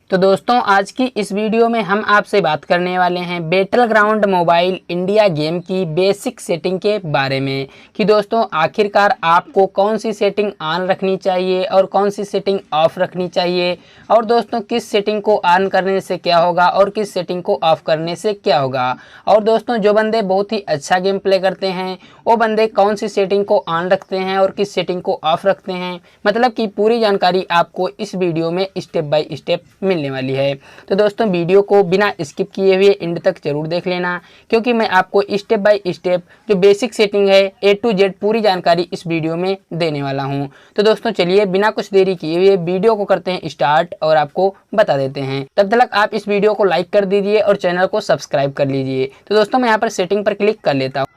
तो दोस्तों आज की इस वीडियो में हम आपसे बात करने वाले हैं battle ground mobile India game की बेसिक सेटिंग के बारे में कि दोस्तों आखिरकार आपको कौन सी सेटिंग ऑन रखनी चाहिए और कौन सी सेटिंग ऑफ रखनी चाहिए और दोस्तों किस सेटिंग को ऑन करने से क्या होगा और किस सेटिंग को ऑफ करने से क्या होगा। और दोस्तों जो बंदे बहुत ही अच्छा गेम प्ले करते हैं वो बंदे कौन सी सेटिंग को ऑन रखते हैं और किस सेटिंग को ऑफ रखते हैं, मतलब कि पूरी जानकारी आपको इस वीडियो में स्टेप बाय स्टेप मिलने वाली है। तो दोस्तों वीडियो को बिना स्किप किए हुए एंड तक जरूर देख लेना, क्योंकि मैं आपको स्टेप बाय स्टेप जो बेसिक सेटिंग है A to Z पूरी जानकारी इस वीडियो में देने वाला हूं। तो दोस्तों चलिए बिना कुछ देरी किए हुए वीडियो को करते हैं स्टार्ट और आपको बता देते हैं। तब तक आप इस वीडियो को लाइक कर दीजिए और चैनल को सब्सक्राइब कर लीजिए। तो दोस्तों मैं यहाँ पर सेटिंग पर क्लिक कर लेता हूँ।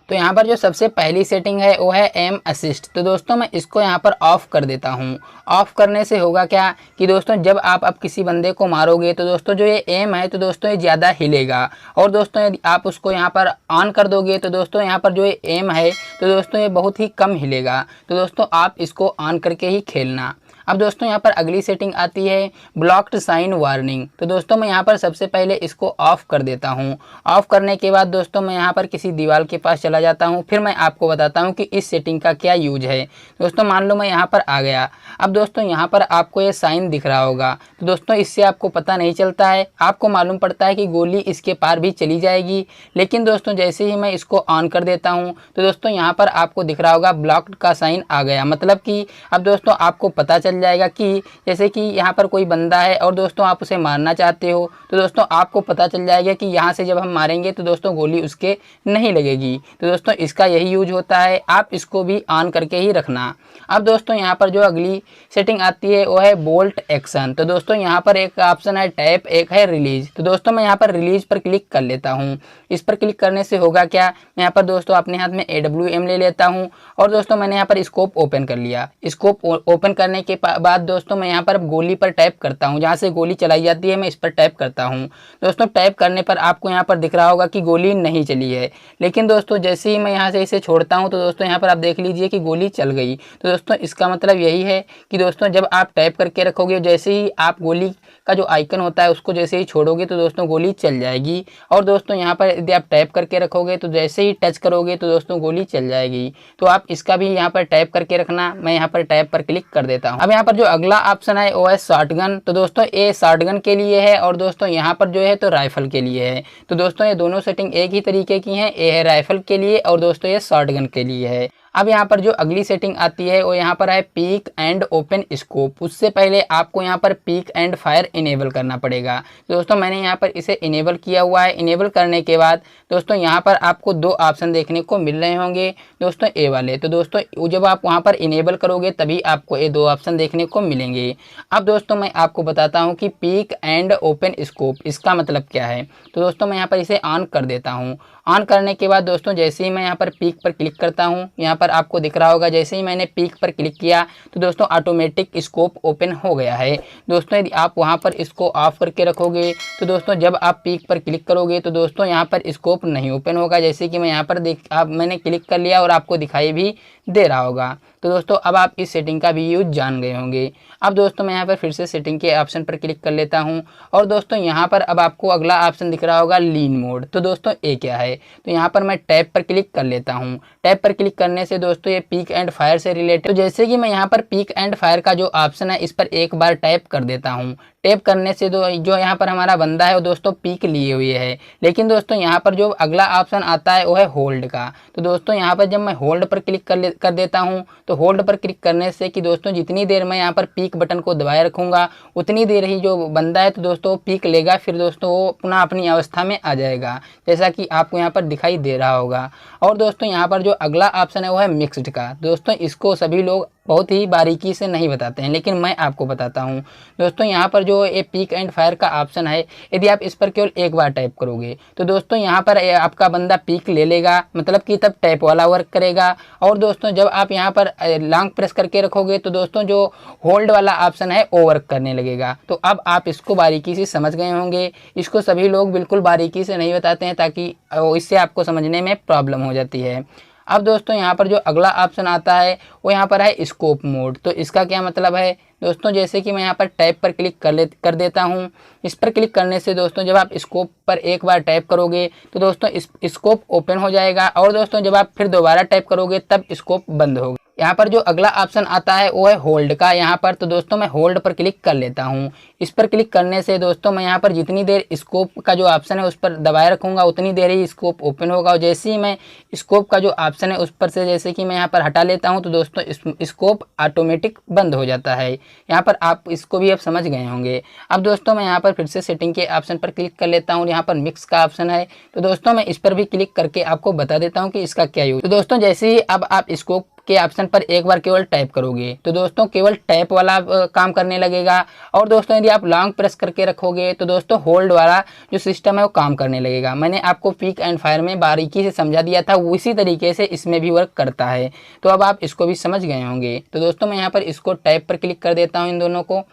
तो यहाँ पर जो सबसे पहली सेटिंग है वो है एम असिस्ट। तो दोस्तों मैं इसको यहाँ पर ऑफ कर देता हूँ। ऑफ करने से होगा क्या कि दोस्तों जब आप अब किसी बंदे को मारोगे तो दोस्तों जो ये एम है तो दोस्तों ये ज़्यादा हिलेगा, और दोस्तों यदि आप उसको यहाँ पर ऑन कर दोगे तो दोस्तों यहाँ पर जो ये एम है तो दोस्तों ये बहुत ही कम हिलेगा। तो दोस्तों आप इसको ऑन करके ही खेलना। अब दोस्तों यहाँ पर अगली सेटिंग आती है ब्लॉक्ड साइन वार्निंग। तो दोस्तों मैं यहाँ पर सबसे पहले इसको ऑफ कर देता हूँ। ऑफ करने के बाद दोस्तों मैं यहाँ पर किसी दीवार के पास चला जाता हूँ, फिर मैं आपको बताता हूँ कि इस सेटिंग का क्या यूज है। दोस्तों मान लो मैं यहाँ पर आ गया। अब दोस्तों यहाँ पर आपको ये साइन दिख रहा होगा, तो दोस्तों इससे आपको पता नहीं चलता है, आपको मालूम पड़ता है कि गोली इसके पार भी चली जाएगी। लेकिन दोस्तों जैसे ही मैं इसको ऑन कर देता हूँ तो दोस्तों यहाँ पर आपको दिख रहा होगा ब्लॉक्ड का साइन आ गया, मतलब कि अब दोस्तों आपको पता चल जाएगा कि जैसे कि यहाँ पर कोई बंदा है और दोस्तों आप उसे मारना चाहते हो, तो दोस्तों आपको पता चल जाएगा कि यहाँ से जब हम मारेंगे तो दोस्तों गोली उसके नहीं लगेगी। तो दोस्तों इसका यही यूज होता है, आप इसको भी ऑन करके ही रखना। अब दोस्तों यहाँ पर जो अगली सेटिंग आती है वो है बोल्ट एक्शन। तो दोस्तों यहाँ पर एक ऑप्शन है टैप, एक है रिलीज। तो दोस्तों मैं यहाँ पर रिलीज पर क्लिक कर लेता हूँ। इस पर क्लिक करने से होगा क्या, मैं यहाँ पर दोस्तों अपने हाथ में AWM ले लेता हूँ और दोस्तों मैंने यहाँ पर स्कोप ओपन कर लिया। स्कोप ओपन करने के बाद दोस्तों मैं यहाँ पर गोली पर टैप करता हूँ, जहाँ से गोली चलाई जाती है मैं इस पर टैप करता हूँ। दोस्तों टैप करने पर आपको यहाँ पर दिख रहा होगा कि गोली नहीं चली है, लेकिन दोस्तों जैसे ही मैं यहाँ से इसे छोड़ता हूँ तो दोस्तों यहाँ पर आप देख लीजिए कि गोली चल गई। तो दोस्तों इसका मतलब यही है कि दोस्तों जब आप टैप करके रखोगे, जैसे ही आप गोली का जो आइकन होता है उसको जैसे ही छोड़ोगे तो दोस्तों गोली चल जाएगी। और दोस्तों यहाँ पर यदि आप टैप करके रखोगे तो जैसे ही टच करोगे तो दोस्तों गोली चल जाएगी। तो आप इसका भी यहाँ पर टैप करके रखना। मैं यहाँ पर टैप पर क्लिक कर देता हूँ। अब यहाँ पर जो अगला ऑप्शन है वो है शॉटगन। तो दोस्तों ये शॉटगन के लिए है और दोस्तों यहाँ पर जो है तो राइफल के लिए है। तो दोस्तों ये दोनों सेटिंग एक ही तरीके की हैं, ये है राइफल के लिए और दोस्तों ये शॉटगन के लिए है। अब यहाँ पर जो अगली सेटिंग आती है वो यहाँ पर है पीक एंड ओपन स्कोप। उससे पहले आपको यहाँ पर पीक एंड फायर इनेबल करना पड़ेगा। तो दोस्तों मैंने यहाँ पर इसे इनेबल किया हुआ है। इनेबल करने के बाद दोस्तों यहाँ पर आपको दो ऑप्शन देखने को मिल रहे होंगे दोस्तों, ए वाले। तो दोस्तों जब आप वहाँ पर इनेबल करोगे तभी आपको ये दो ऑप्शन देखने को मिलेंगे। अब दोस्तों मैं आपको बताता हूँ कि पीक एंड ओपन स्कोप इसका मतलब क्या है। तो दोस्तों मैं यहाँ पर इसे ऑन कर देता हूँ। ऑन करने के बाद दोस्तों जैसे ही मैं यहाँ पर पीक पर क्लिक करता हूँ, यहाँ पर आपको दिख रहा होगा जैसे ही मैंने पीक पर क्लिक किया तो दोस्तों ऑटोमेटिक स्कोप ओपन हो गया है। दोस्तों यदि आप वहाँ पर इसको ऑफ करके रखोगे तो दोस्तों जब आप पीक पर क्लिक करोगे तो दोस्तों यहाँ पर स्कोप नहीं ओपन होगा। जैसे कि मैं यहाँ पर मैंने क्लिक कर लिया और आपको दिखाई भी दे रहा होगा। तो दोस्तों अब आप इस सेटिंग का भी यूज जान गए होंगे। अब दोस्तों मैं यहाँ पर फिर से सेटिंग के ऑप्शन पर क्लिक कर लेता हूँ और दोस्तों यहाँ पर अब आपको अगला ऑप्शन दिख रहा होगा लीन मोड। तो दोस्तों ये क्या है, तो यहाँ पर मैं टैप पर क्लिक कर लेता हूँ। टैप पर क्लिक करने से दोस्तों ये पीक एंड फायर से रिलेटेड, तो जैसे कि मैं यहाँ पर पीक एंड फायर का जो ऑप्शन है इस पर एक बार टैप कर देता हूँ। टैप करने से जो यहाँ पर हमारा बंदा है वो दोस्तों पीक लिए हुए है, लेकिन दोस्तों यहाँ पर जो अगला ऑप्शन आता है वो है होल्ड का। तो दोस्तों यहाँ पर जब मैं होल्ड पर क्लिक कर देता हूँ तो होल्ड पर क्लिक करने से कि दोस्तों जितनी देर मैं यहाँ पर पीक बटन को दबाए रखूँगा उतनी देर ही जो बंदा है तो दोस्तों पीक लेगा, फिर दोस्तों वो पुनः अपनी अवस्था में आ जाएगा, जैसा कि आपको यहाँ पर दिखाई दे रहा होगा। और दोस्तों यहाँ पर जो अगला ऑप्शन है वो है मिक्स्ड का। दोस्तों इसको सभी लोग बहुत ही बारीकी से नहीं बताते हैं, लेकिन मैं आपको बताता हूं। दोस्तों यहाँ पर जो ये पीक एंड फायर का ऑप्शन है, यदि आप इस पर केवल एक बार टैप करोगे तो दोस्तों यहाँ पर आपका बंदा पीक ले लेगा, मतलब कि तब टैप वाला वर्क करेगा। और दोस्तों जब आप यहाँ पर लॉन्ग प्रेस करके रखोगे तो दोस्तों जो होल्ड वाला ऑप्शन है वो वर्क करने लगेगा। तो अब आप इसको बारीकी से समझ गए होंगे। इसको सभी लोग बिल्कुल बारीकी से नहीं बताते हैं, ताकि इससे आपको समझने में प्रॉब्लम हो जाती है। अब दोस्तों यहाँ पर जो अगला ऑप्शन आता है वो यहाँ पर है स्कोप मोड। तो इसका क्या मतलब है दोस्तों, जैसे कि मैं यहाँ पर टैब पर क्लिक कर देता हूँ। इस पर क्लिक करने से दोस्तों जब आप स्कोप पर एक बार टैप करोगे तो दोस्तों स्कोप ओपन हो जाएगा, और दोस्तों जब आप फिर दोबारा टैप करोगे तब स्कोप बंद होगा। यहाँ पर जो अगला ऑप्शन आता है वो है होल्ड का यहाँ पर। तो दोस्तों मैं होल्ड पर क्लिक कर लेता हूँ। इस पर क्लिक करने से दोस्तों मैं यहाँ पर जितनी देर स्कोप का जो ऑप्शन है उस पर दबाए रखूँगा उतनी देर ही स्कोप ओपन होगा, और जैसे ही मैं स्कोप का जो ऑप्शन है उस पर से जैसे कि मैं यहाँ पर हटा लेता हूँ तो दोस्तों स्कोप ऑटोमेटिक बंद हो जाता है। यहाँ पर आप इसको भी अब समझ गए होंगे। अब दोस्तों मैं यहाँ पर फिर से सेटिंग के ऑप्शन पर क्लिक कर लेता हूँ। यहाँ पर मिक्स का ऑप्शन है, तो दोस्तों मैं इस पर भी क्लिक करके आपको बता देता हूँ कि इसका क्या यूज। तो दोस्तों जैसे ही अब आप स्कोप के ऑप्शन पर एक बार केवल टैप करोगे तो दोस्तों केवल टैप वाला काम करने लगेगा, और दोस्तों यदि आप लॉन्ग प्रेस करके रखोगे तो दोस्तों होल्ड वाला जो सिस्टम है वो काम करने लगेगा। मैंने आपको पिक एंड फायर में बारीकी से समझा दिया था, उसी तरीके से इसमें भी वर्क करता है। तो अब आप इसको भी समझ गए होंगे। तो दोस्तों मैं यहाँ पर इसको टैप पर क्लिक कर देता हूँ इन दोनों को।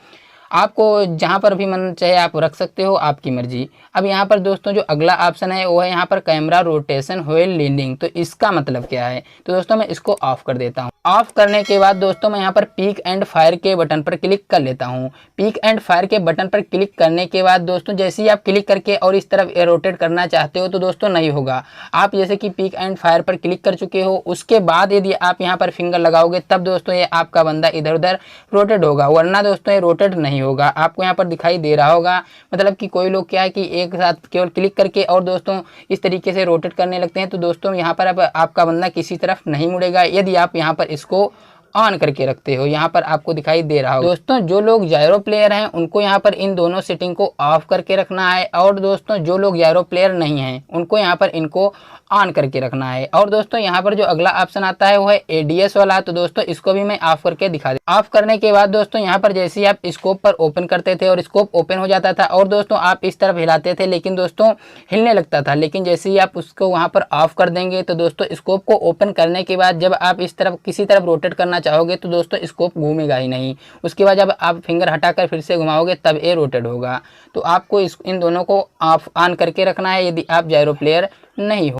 आपको जहाँ पर भी मन चाहे आप रख सकते हो, आपकी मर्जी। अब यहाँ पर दोस्तों जो अगला ऑप्शन है वो है यहाँ पर कैमरा रोटेशन व्हील लीनिंग। तो इसका मतलब क्या है, तो दोस्तों मैं इसको ऑफ कर देता हूँ। ऑफ करने के बाद दोस्तों मैं यहाँ पर पीक एंड फायर के बटन पर क्लिक कर लेता हूँ। पीक एंड फायर के बटन पर क्लिक करने के बाद दोस्तों जैसे ही आप क्लिक करके और इस तरफ रोटेट करना चाहते हो तो दोस्तों नहीं होगा। आप जैसे कि पीक एंड फायर पर क्लिक कर चुके हो, उसके बाद यदि आप यहाँ पर फिंगर लगाओगे तब दोस्तों ये आपका बंदा इधर उधर रोटेट होगा, वरना दोस्तों ये रोटेट नहीं होगा। आपको यहाँ पर दिखाई दे रहा होगा, मतलब कि कोई लोग क्या है कि एक साथ केवल क्लिक करके और दोस्तों इस तरीके से रोटेट करने लगते हैं। तो दोस्तों यहाँ पर अब आपका बंदा किसी तरफ नहीं मुड़ेगा यदि आप यहाँ पर इसको ऑन करके रखते हो। यहाँ पर आपको दिखाई दे रहा होगा। दोस्तों जो लोग जायरो प्लेयर हैं उनको यहाँ पर इन दोनों सेटिंग को ऑफ करके रखना है, और दोस्तों जो लोग जायरो प्लेयर नहीं हैं उनको यहाँ पर इनको ऑन करके रखना है। और दोस्तों यहाँ पर जो अगला ऑप्शन आता है वो है एडीएस वाला। तो दोस्तों इसको भी मैं ऑफ करके दिखा दे। ऑफ करने के बाद दोस्तों यहाँ पर जैसे ही आप स्कोप पर ओपन करते थे और स्कोप ओपन हो जाता था, और दोस्तों आप इस तरफ हिलाते थे लेकिन दोस्तों हिलने लगता था, लेकिन जैसे ही आप उसको वहाँ पर ऑफ कर देंगे तो दोस्तों स्कोप को ओपन करने के बाद जब आप इस तरफ किसी तरफ रोटेट करना चाहोगे तो दोस्तों स्कोप घूमेगा ही नहीं। उसके बाद जब आप फिंगर हटाकर फिर से घुमाओगे तब ये रोटेट होगा। तो आपको इन दोनों को ऑफ ऑन करके रखना है यदि आप जायरो प्लेयर नहीं हो।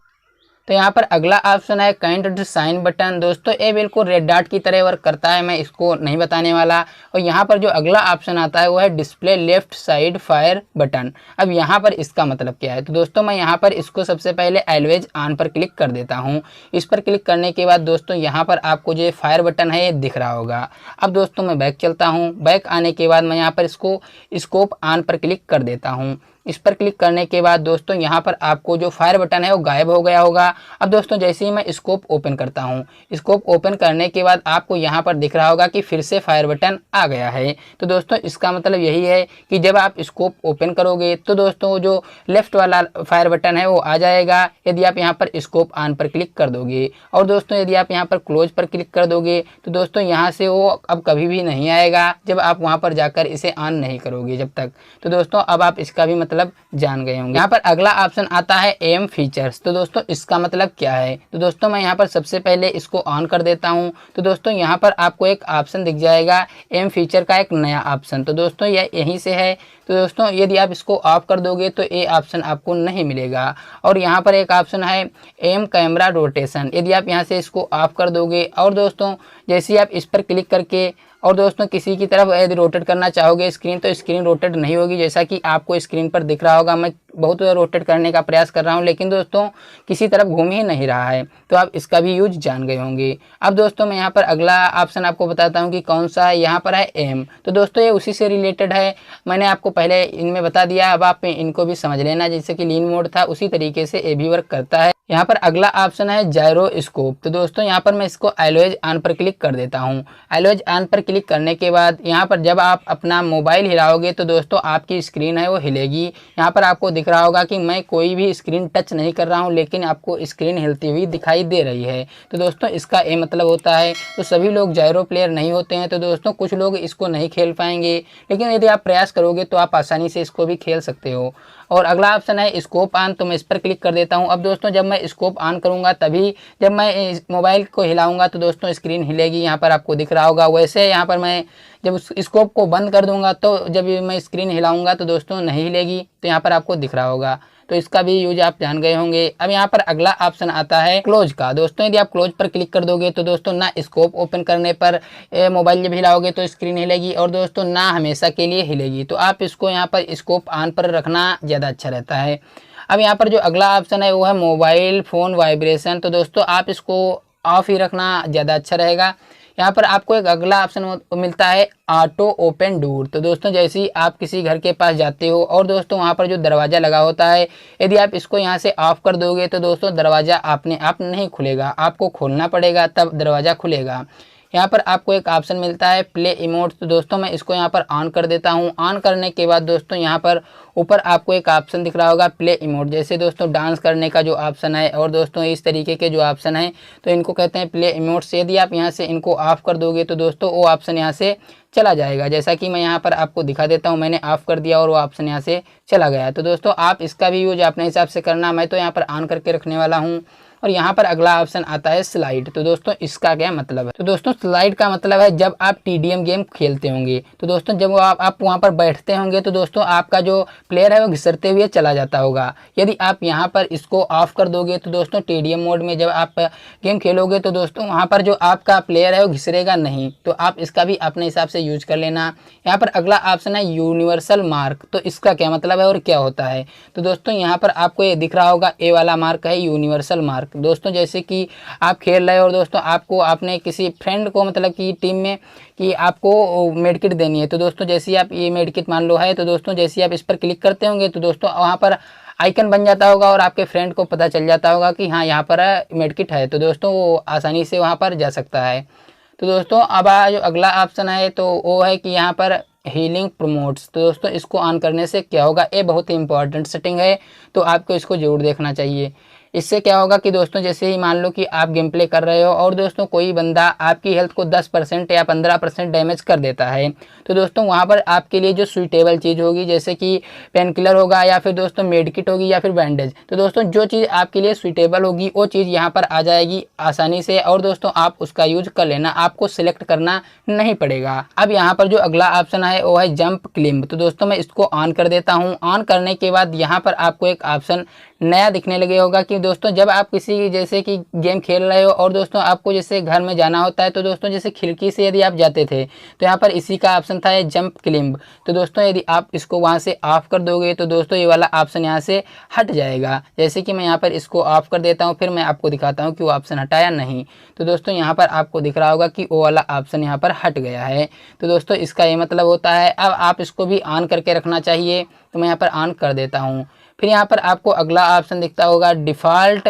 तो यहाँ पर अगला ऑप्शन है काइंड साइन बटन। दोस्तों ये बिल्कुल रेड डॉट की तरह वर्क करता है, मैं इसको नहीं बताने वाला। और यहाँ पर जो अगला ऑप्शन आता है वो है display left side fire button. अब यहाँ पर इसका मतलब क्या है, तो दोस्तों मैं यहाँ पर इसको सबसे पहले ऑलवेज ऑन पर क्लिक कर देता हूँ। इस पर क्लिक करने के बाद दोस्तों यहाँ पर आपको जो फायर बटन है ये दिख रहा होगा। अब दोस्तों मैं बैक चलता हूँ। बैक आने के बाद मैं यहाँ पर इसको स्कोप ऑन पर क्लिक कर देता हूँ। इस पर क्लिक करने के बाद दोस्तों यहाँ पर आपको जो फायर बटन है वो गायब हो गया होगा। अब दोस्तों जैसे ही मैं स्कोप ओपन करता हूँ, स्कोप ओपन करने के बाद आपको यहाँ पर दिख रहा होगा कि फिर से फायर बटन आ गया है। तो दोस्तों इसका मतलब यही है कि जब आप स्कोप ओपन करोगे तो दोस्तों जो लेफ्ट वाला फायर बटन है वो आ जाएगा यदि आप यहाँ पर स्कोप ऑन पर क्लिक कर दोगे। और दोस्तों यदि आप यहाँ पर क्लोज पर क्लिक कर दोगे तो दोस्तों यहाँ से वो अब कभी भी नहीं आएगा जब आप वहाँ पर जाकर इसे ऑन नहीं करोगे जब तक। तो दोस्तों अब आप इसका भी मतलब जान गए होंगे। यहाँ पर अगला ऑप्शन आता है एम फीचर्स। तो दोस्तों इसका मतलब क्या है, तो दोस्तों मैं यहाँ पर सबसे पहले इसको ऑन कर देता हूँ। तो दोस्तों यहाँ पर आपको एक ऑप्शन दिख जाएगा एम फीचर का एक नया ऑप्शन। तो दोस्तों यह यहीं से है। तो दोस्तों यदि आप इसको ऑफ कर दोगे तो ये ऑप्शन आपको नहीं मिलेगा। और यहाँ पर एक ऑप्शन है एम कैमरा रोटेशन। यदि आप यहाँ से इसको ऑफ कर दोगे और दोस्तों जैसे ही आप इस पर क्लिक करके और दोस्तों किसी की तरफ यदि रोटेट करना चाहोगे स्क्रीन, तो स्क्रीन रोटेट नहीं होगी। जैसा कि आपको स्क्रीन पर दिख रहा होगा मैं बहुत रोटेट करने का प्रयास कर रहा हूं लेकिन दोस्तों किसी तरफ घूम ही नहीं रहा है। तो आप इसका भी यूज जान गए होंगे। अब दोस्तों मैं यहाँ पर अगला ऑप्शन आपको बताता हूँ कि कौन सा है। यहाँ पर है एम। तो दोस्तों ये उसी से रिलेटेड है, मैंने आपको पहले इनमें बता दिया, अब आप इनको भी समझ लेना। जैसे कि लीन मोड था उसी तरीके से ये भी वर्क करता है। यहाँ पर अगला ऑप्शन है जायरो स्कोप। तो दोस्तों यहाँ पर मैं इसको ऑलवेज ऑन पर क्लिक कर देता हूँ। ऑलवेज ऑन पर क्लिक करने के बाद यहाँ पर जब आप अपना मोबाइल हिलाओगे तो दोस्तों आपकी स्क्रीन है वो हिलेगी। यहाँ पर आपको दिख रहा होगा कि मैं कोई भी स्क्रीन टच नहीं कर रहा हूँ लेकिन आपको स्क्रीन हिलती हुई दिखाई दे रही है। तो दोस्तों इसका ये मतलब होता है, तो सभी लोग जायरो प्लेयर नहीं होते हैं। तो दोस्तों कुछ लोग इसको नहीं खेल पाएंगे, लेकिन यदि आप प्रयास करोगे तो आप आसानी से इसको भी खेल सकते हो। और अगला ऑप्शन है स्कोप ऑन। तो मैं इस पर क्लिक कर देता हूं। अब दोस्तों जब मैं स्कोप ऑन करूंगा तभी जब मैं मोबाइल को हिलाऊंगा तो दोस्तों स्क्रीन हिलेगी, यहाँ पर आपको दिख रहा होगा। वैसे यहाँ पर मैं जब स्कोप को बंद कर दूंगा तो जब मैं स्क्रीन हिलाऊंगा तो दोस्तों नहीं हिलेगी, तो यहाँ पर आपको दिख रहा होगा। तो इसका भी यूज आप जान गए होंगे। अब यहाँ पर अगला ऑप्शन आता है क्लोज का। दोस्तों यदि आप क्लोज पर क्लिक कर दोगे तो दोस्तों ना स्कोप ओपन करने पर मोबाइल जब हिलाओगे तो स्क्रीन हिलेगी और दोस्तों ना हमेशा के लिए हिलेगी। तो आप इसको यहाँ पर स्कोप ऑन पर रखना ज़्यादा अच्छा रहता है। अब यहाँ पर जो अगला ऑप्शन है वो है मोबाइल फ़ोन वाइब्रेशन। तो दोस्तों आप इसको ऑफ ही रखना ज़्यादा अच्छा रहेगा। यहाँ पर आपको एक अगला ऑप्शन मिलता है ऑटो ओपन डोर। तो दोस्तों जैसे ही आप किसी घर के पास जाते हो और दोस्तों वहाँ पर जो दरवाज़ा लगा होता है, यदि आप इसको यहाँ से ऑफ कर दोगे तो दोस्तों दरवाज़ा अपने आप नहीं खुलेगा, आपको खोलना पड़ेगा तब दरवाज़ा खुलेगा। यहाँ पर आपको एक ऑप्शन मिलता है प्ले इमोट्स। तो दोस्तों मैं इसको यहाँ पर ऑन कर देता हूँ। ऑन करने के बाद दोस्तों यहाँ पर ऊपर आपको एक ऑप्शन दिख रहा होगा प्ले इमोट, जैसे दोस्तों डांस करने का जो ऑप्शन है और दोस्तों इस तरीके के जो ऑप्शन है तो इनको कहते हैं प्ले इमोट्स। यदि आप यहाँ से इनको ऑफ कर दोगे तो दोस्तों वो ऑप्शन यहाँ से चला जाएगा। जैसा कि मैं यहाँ पर आपको दिखा देता हूँ, मैंने ऑफ कर दिया और वो ऑप्शन यहाँ से चला गया। तो दोस्तों आप इसका भी यूज अपने हिसाब से करना। मैं तो यहाँ पर ऑन करके रखने वाला हूँ। और यहाँ पर अगला ऑप्शन आता है स्लाइड। तो दोस्तों इसका क्या मतलब है? तो दोस्तों स्लाइड का मतलब है जब आप टीडीएम गेम खेलते होंगे तो दोस्तों जब आप वहाँ पर बैठते होंगे तो दोस्तों आपका जो प्लेयर है वो घिसरते हुए चला जाता होगा। यदि आप यहाँ पर इसको ऑफ कर दोगे तो दोस्तों टीडीएम मोड में जब आप गेम खेलोगे तो दोस्तों वहाँ पर जो आपका प्लेयर है वो घिसरेगा नहीं। तो आप इसका भी अपने हिसाब से यूज कर लेना। यहाँ पर अगला ऑप्शन है यूनिवर्सल मार्क। तो इसका क्या मतलब है और क्या होता है? तो दोस्तों यहाँ पर आपको ये दिख रहा होगा ए वाला मार्क है यूनिवर्सल मार्क। दोस्तों जैसे कि आप खेल रहे हो और दोस्तों आपको आपने किसी फ्रेंड को मतलब कि टीम में कि आपको मेडकिट देनी है। तो दोस्तों जैसे ही आप ये मेडकिट मान लो है तो दोस्तों जैसे ही आप इस पर क्लिक करते होंगे तो दोस्तों वहाँ पर आइकन बन जाता होगा और आपके फ्रेंड को पता चल जाता होगा कि हाँ यहाँ पर मेडकिट है। तो दोस्तों वो आसानी से वहाँ पर जा सकता है। तो दोस्तों अब जो अगला ऑप्शन है तो वो है कि यहाँ पर हीलिंग प्रमोट्स। तो दोस्तों इसको ऑन करने से क्या होगा, ये बहुत ही इंपॉर्टेंट सेटिंग है तो आपको इसको जरूर देखना चाहिए। इससे क्या होगा कि दोस्तों जैसे ही मान लो कि आप गेम प्ले कर रहे हो और दोस्तों कोई बंदा आपकी हेल्थ को 10% या 15% डैमेज कर देता है तो दोस्तों वहाँ पर आपके लिए जो सुइटेबल चीज़ होगी जैसे कि पेन किलर होगा या फिर दोस्तों मेडकिट होगी या फिर बैंडेज, तो दोस्तों जो चीज़ आपके लिए सुइटेबल होगी वो चीज़ यहाँ पर आ जाएगी आसानी से और दोस्तों आप उसका यूज कर लेना, आपको सिलेक्ट करना नहीं पड़ेगा। अब यहाँ पर जो अगला ऑप्शन है वो है जंप क्लिम्ब। तो दोस्तों मैं इसको ऑन कर देता हूँ। ऑन करने के बाद यहाँ पर आपको एक ऑप्शन नया दिखने लगे होगा कि दोस्तों जब आप किसी जैसे कि गेम खेल रहे हो और दोस्तों आपको जैसे घर में जाना होता है तो दोस्तों जैसे खिड़की से यदि आप जाते थे तो यहाँ पर इसी का ऑप्शन था ये जंप क्लिम्ब। तो दोस्तों यदि आप इसको वहाँ से ऑफ कर दोगे तो दोस्तों ये वाला ऑप्शन यहाँ से हट जाएगा। जैसे कि मैं यहाँ पर इसको ऑफ कर देता हूँ, फिर मैं आपको दिखाता हूँ कि वो ऑप्शन हटाया नहीं। तो दोस्तों यहाँ पर आपको दिख रहा होगा कि वो वाला ऑप्शन यहाँ पर हट गया है। तो दोस्तों इसका ये मतलब होता है अब आप इसको भी ऑन करके रखना चाहिए। तो मैं यहाँ पर ऑन कर देता हूँ। फिर यहाँ पर आपको अगला ऑप्शन दिखता होगा डिफ़ॉल्ट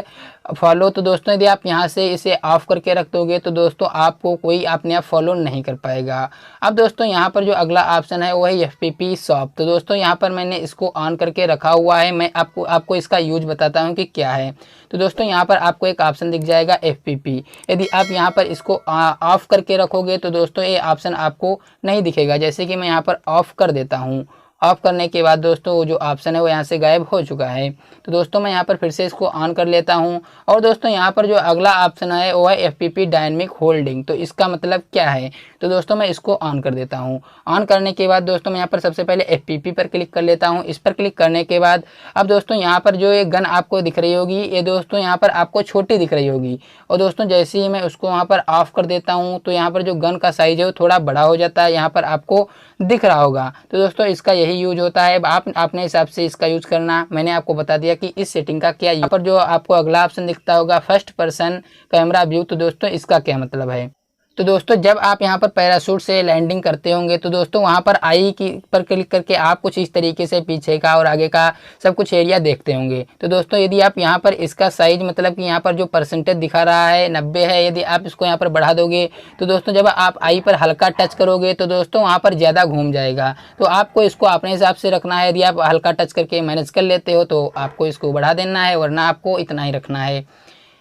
फॉलो। तो दोस्तों यदि आप यहाँ से इसे ऑफ करके रख दोगे तो दोस्तों आपको कोई अपने आप फॉलो नहीं कर पाएगा। अब दोस्तों यहाँ पर जो अगला ऑप्शन है वो है एफपीपी शॉप। तो दोस्तों यहाँ पर मैंने इसको ऑन करके रखा हुआ है। मैं आपको इसका यूज बताता हूँ कि क्या है। तो दोस्तों यहाँ पर आपको एक ऑप्शन दिख जाएगा एफपीपी। यदि आप यहाँ पर इसको ऑफ करके रखोगे तो दोस्तों ये ऑप्शन आपको नहीं दिखेगा। जैसे कि मैं यहाँ पर ऑफ कर देता हूँ। ऑफ करने के बाद दोस्तों जो ऑप्शन है वो यहाँ से गायब हो चुका है। तो दोस्तों मैं यहाँ पर फिर से इसको ऑन कर लेता हूँ। और दोस्तों यहाँ पर जो अगला ऑप्शन है वो है एफपीपी डायनेमिक होल्डिंग। तो इसका मतलब क्या है? तो दोस्तों मैं इसको ऑन कर देता हूँ। ऑन करने के बाद दोस्तों मैं यहाँ पर सबसे पहले एफपीपी पर क्लिक कर लेता हूँ। इस पर क्लिक करने के बाद अब दोस्तों यहाँ पर जो ये गन आपको दिख रही होगी ये दोस्तों यहाँ पर आपको छोटी दिख रही होगी और दोस्तों जैसे ही मैं उसको वहाँ पर ऑफ कर देता हूँ तो यहाँ पर जो गन का साइज है वो थोड़ा बड़ा हो जाता है, यहाँ पर आपको दिख रहा होगा। तो दोस्तों इसका यही यूज होता है। आप अपने हिसाब से इसका यूज करना। मैंने आपको बता दिया कि इस सेटिंग का क्या। यहाँ पर जो आपको अगला ऑप्शन दिखता होगा फर्स्ट पर्सन कैमरा व्यू। तो दोस्तों इसका क्या मतलब है? तो दोस्तों जब आप यहाँ पर पैराशूट से लैंडिंग करते होंगे तो दोस्तों वहाँ पर आई की पर क्लिक करके आप कुछ इस तरीके से पीछे का और आगे का सब कुछ एरिया देखते होंगे। तो दोस्तों यदि आप यहाँ पर इसका साइज मतलब कि यहाँ पर जो परसेंटेज दिखा रहा है 90 है, यदि आप इसको यहाँ पर बढ़ा दोगे तो दोस्तों जब आप आई पर हल्का टच करोगे तो दोस्तों वहाँ पर ज़्यादा घूम जाएगा। तो आपको इसको अपने हिसाब से रखना है। यदि आप हल्का टच करके मैनेज कर लेते हो तो आपको इसको बढ़ा देना है, वरना आपको इतना ही रखना है।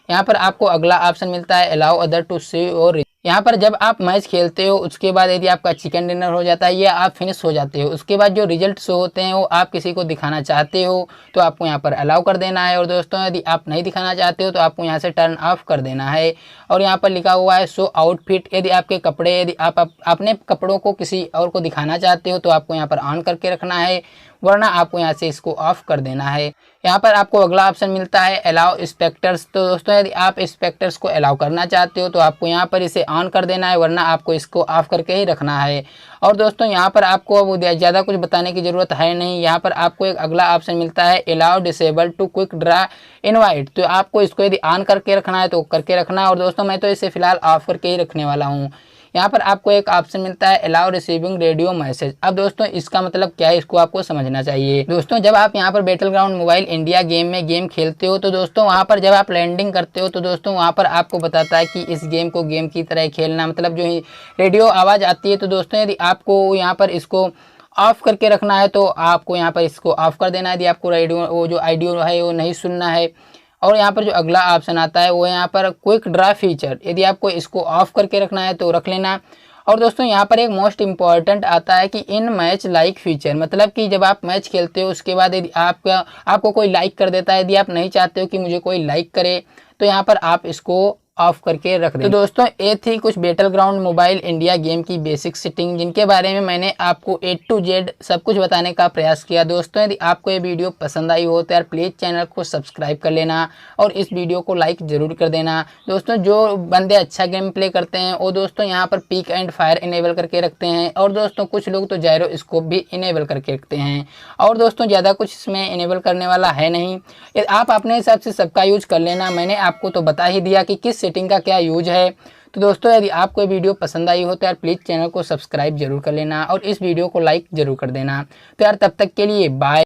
यहाँ पर आपको अगला ऑप्शन मिलता है अलाउ अदर टू सी और यहाँ पर जब आप मैच खेलते हो उसके बाद यदि आपका चिकन डिनर हो जाता है या आप फिनिश हो जाते हो, उसके बाद जो रिजल्ट शो होते हैं वो आप किसी को दिखाना चाहते हो तो आपको यहाँ पर अलाउ कर देना है। और दोस्तों यदि आप नहीं दिखाना चाहते हो तो आपको यहाँ से टर्न ऑफ कर देना है। और यहाँ पर लिखा हुआ है शो आउटफिट, यदि आपके कपड़े यदि आप अपने कपड़ों को किसी और को दिखाना चाहते हो तो आपको यहाँ पर ऑन करके रखना है, वरना आपको यहाँ से इसको ऑफ कर देना है। यहाँ पर आपको अगला ऑप्शन मिलता है अलाउ स्पेक्टर्स। तो दोस्तों यदि आप स्पेक्टर्स को अलाउ करना चाहते हो तो आपको यहाँ पर इसे ऑन कर देना है, वरना आपको इसको ऑफ करके ही रखना है। और दोस्तों यहाँ पर आपको अब ज़्यादा कुछ बताने की ज़रूरत है नहीं। यहाँ पर आपको एक अगला ऑप्शन मिलता है allow disable to quick draw invite. तो आपको इसको यदि ऑन करके रखना है तो करके रखना है। और दोस्तों मैं तो इसे फिलहाल ऑफ करके ही रखने वाला हूँ। यहाँ पर आपको एक ऑप्शन मिलता है अलाउ रिसीविंग रेडियो मैसेज। अब दोस्तों इसका मतलब क्या है, इसको आपको समझना चाहिए। दोस्तों जब आप यहाँ पर battle ground mobile India game में गेम खेलते हो तो दोस्तों वहाँ पर जब आप लैंडिंग करते हो तो दोस्तों वहाँ पर आपको बताता है कि इस गेम को गेम की तरह खेलना, मतलब जो रेडियो आवाज़ आती है। तो दोस्तों यदि आपको यहाँ पर इसको ऑफ करके रखना है तो आपको यहाँ पर इसको ऑफ कर देना है, यदि आपको रेडियो वो जो ऑडियो है वो नहीं सुनना है। और यहाँ पर जो अगला ऑप्शन आता है वो यहाँ पर क्विक ड्रा फीचर, यदि आपको इसको ऑफ करके रखना है तो रख लेना। और दोस्तों यहाँ पर एक मोस्ट इम्पॉर्टेंट आता है कि इन मैच लाइक फीचर, मतलब कि जब आप मैच खेलते हो उसके बाद यदि आपको कोई लाइक कर देता है, यदि आप नहीं चाहते हो कि मुझे कोई लाइक करे तो यहाँ पर आप इसको ऑफ करके रख दें। तो दोस्तों ये थी कुछ battle ground mobile India game की बेसिक सेटिंग, जिनके बारे में मैंने आपको A to Z सब कुछ बताने का प्रयास किया। दोस्तों यदि आपको ये वीडियो पसंद आई हो तो यार प्लीज़ चैनल को सब्सक्राइब कर लेना और इस वीडियो को लाइक ज़रूर कर देना। दोस्तों जो बंदे अच्छा गेम प्ले करते हैं वो दोस्तों यहाँ पर पीक एंड फायर इनेबल करके रखते हैं, और दोस्तों कुछ लोग तो जायरो स्कोप भी इनेबल करके रखते हैं। और दोस्तों ज़्यादा कुछ इसमें इनेबल करने वाला है नहीं, आप अपने हिसाब से सबका यूज कर लेना। मैंने आपको तो बता ही दिया कि किस सेटिंग का क्या यूज है। तो दोस्तों यदि आपको ये वीडियो पसंद आई हो तो यार प्लीज़ चैनल को सब्सक्राइब जरूर कर लेना और इस वीडियो को लाइक जरूर कर देना। तो यार तब तक के लिए बाय।